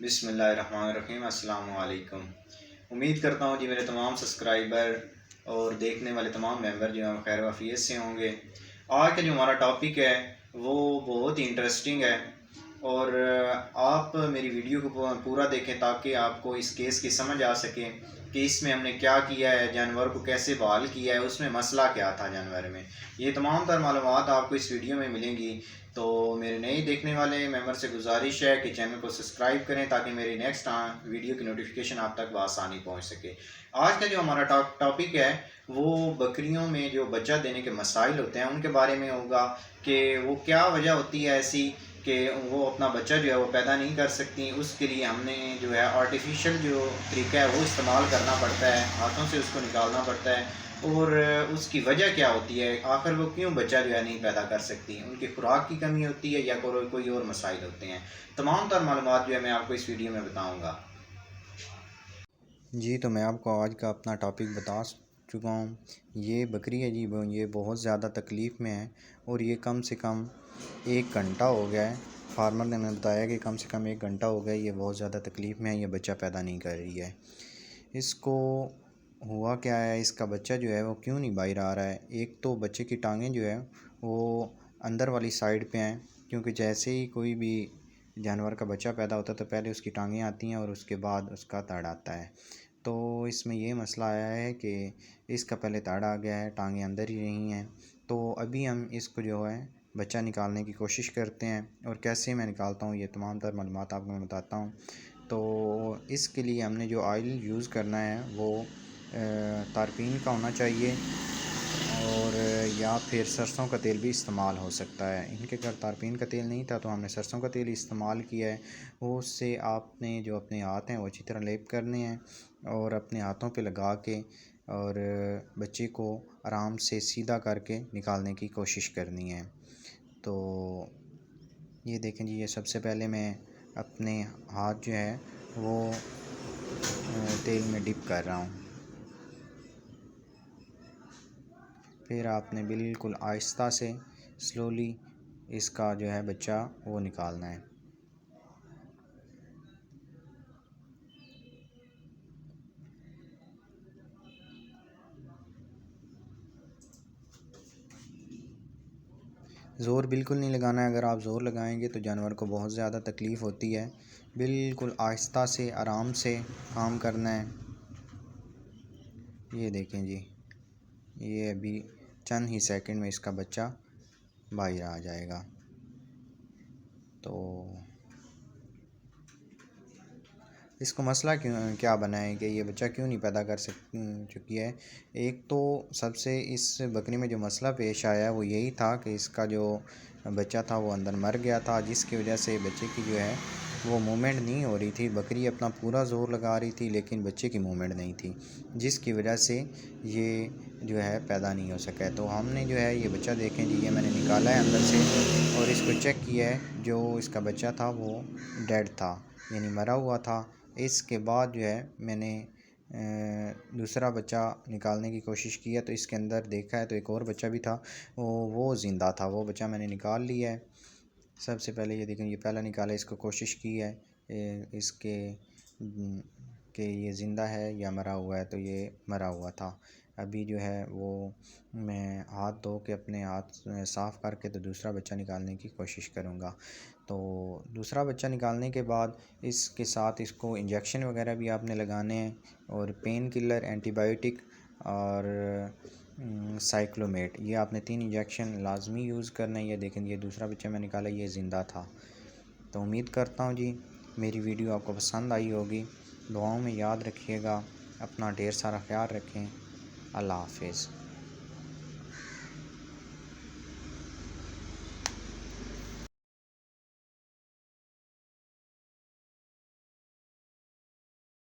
बिस्मिल्लाहिर्रहमानिर्रहीम। अस्सलाम वालेकुम। उम्मीद करता हूँ जी मेरे तमाम सब्सक्राइबर और देखने वाले तमाम मेंबर जो हैं खैर वाफियत से होंगे। आज का जो हमारा टॉपिक है वो बहुत ही इंटरेस्टिंग है और आप मेरी वीडियो को पूरा देखें ताकि आपको इस केस की समझ आ सके कि इसमें हमने क्या किया है, जानवर को कैसे बहाल किया है, उसमें मसला क्या था जानवर में। ये तमाम तर मालूमात आपको इस वीडियो में मिलेंगी। तो मेरे नए देखने वाले मेंबर से गुजारिश है कि चैनल को सब्सक्राइब करें ताकि मेरी नेक्स्ट वीडियो की नोटिफिकेशन आप तक बआसानी पहुंच सके। आज का जो हमारा टॉपिक है वो बकरियों में जो बच्चा देने के मसाइल होते हैं उनके बारे में होगा कि वो क्या वजह होती है ऐसी कि वो अपना बच्चा जो है वो पैदा नहीं कर सकती। उसके लिए हमने जो है आर्टिफिशियल जो तरीका है वो इस्तेमाल करना पड़ता है, हाथों से उसको निकालना पड़ता है। और उसकी वजह क्या होती है, आखिर वो क्यों बच्चा जो है नहीं पैदा कर सकती, उनकी खुराक की कमी होती है या कोई और मसाइल होते हैं। तमाम तर मालूमात जो है मैं आपको इस वीडियो में बताऊँगा। जी, तो मैं आपको आज का अपना टॉपिक बता चुका हूँ। ये बकरी है जी, ये बहुत ज़्यादा तकलीफ़ में है और ये कम से कम 1 घंटा हो गया है। फार्मर ने हमें बताया कि कम से कम 1 घंटा हो गया है, ये बहुत ज़्यादा तकलीफ़ में है, ये बच्चा पैदा नहीं कर रही है। इसको हुआ क्या है, इसका बच्चा जो है वो क्यों नहीं बाहर आ रहा है। एक तो बच्चे की टाँगें जो है वो अंदर वाली साइड पे हैं, क्योंकि जैसे ही कोई भी जानवर का बच्चा पैदा होता है तो पहले उसकी टाँगें आती हैं और उसके बाद उसका तड़ आता है। तो इसमें ये मसला आया है कि इसका पहले तड़ आ गया है, टाँगें अंदर ही नहीं हैं। तो अभी हम इसको जो है बच्चा निकालने की कोशिश करते हैं और कैसे मैं निकालता हूँ ये तमाम तर मालूमात आपको मैं बताता हूँ। तो इसके लिए हमने जो ऑयल यूज़ करना है वो तारपीन का होना चाहिए और या फिर सरसों का तेल भी इस्तेमाल हो सकता है। इनके घर तारपीन का तेल नहीं था तो हमने सरसों का तेल इस्तेमाल किया है। वो उससे आपने जो अपने हाथ हैं वो अच्छी तरह लेप करने हैं और अपने हाथों पे लगा के और बच्चे को आराम से सीधा करके निकालने की कोशिश करनी है। तो ये देखें जी, ये सबसे पहले मैं अपने हाथ जो है वो तेल में डिप कर रहा हूँ। फिर आपने बिल्कुल आहिस्ता से स्लोली इसका जो है बच्चा वो निकालना है। ज़ोर बिल्कुल नहीं लगाना है, अगर आप ज़ोर लगाएंगे तो जानवर को बहुत ज़्यादा तकलीफ़ होती है। बिल्कुल आहिस्ता से आराम से काम करना है। ये देखें जी, ये अभी चंद ही सेकंड में इसका बच्चा बाहर आ जाएगा। तो इसको मसला क्या बना है कि ये बच्चा क्यों नहीं पैदा कर चुकी है। एक तो सबसे इस बकरी में जो मसला पेश आया वो यही था कि इसका जो बच्चा था वो अंदर मर गया था, जिसकी वजह से बच्चे की जो है वो मूवमेंट नहीं हो रही थी। बकरी अपना पूरा ज़ोर लगा रही थी लेकिन बच्चे की मूवमेंट नहीं थी, जिसकी वजह से ये जो है पैदा नहीं हो सका है। तो हमने जो है ये बच्चा देखें जी, ये मैंने निकाला है अंदर से और इसको चेक किया है। जो इसका बच्चा था वो डेड था, यानी मरा हुआ था। इसके बाद जो है मैंने दूसरा बच्चा निकालने की कोशिश की है तो इसके अंदर देखा है तो एक और बच्चा भी था, वो ज़िंदा था। वो बच्चा मैंने निकाल लिया है। सबसे पहले ये देखें, ये पहला निकाला, इसको कोशिश की है इसके कि ये ज़िंदा है या मरा हुआ है, तो ये मरा हुआ था। अभी जो है वो मैं हाथ धो के अपने हाथ साफ़ करके तो दूसरा बच्चा निकालने की कोशिश करूँगा। तो दूसरा बच्चा निकालने के बाद इसके साथ इसको इंजेक्शन वगैरह भी आपने लगाने हैं और पेन किलर, एंटीबायोटिक और साइक्लोमेट, ये आपने 3 इंजेक्शन लाजमी यूज़ करना है। ये देखें, ये दूसरा बच्चा मैं निकाला, ये ज़िंदा था। तो उम्मीद करता हूँ जी मेरी वीडियो आपको पसंद आई होगी। दुआओं में याद रखिएगा, अपना ढेर सारा ख्याल रखें। अल्लाह हाफिज़।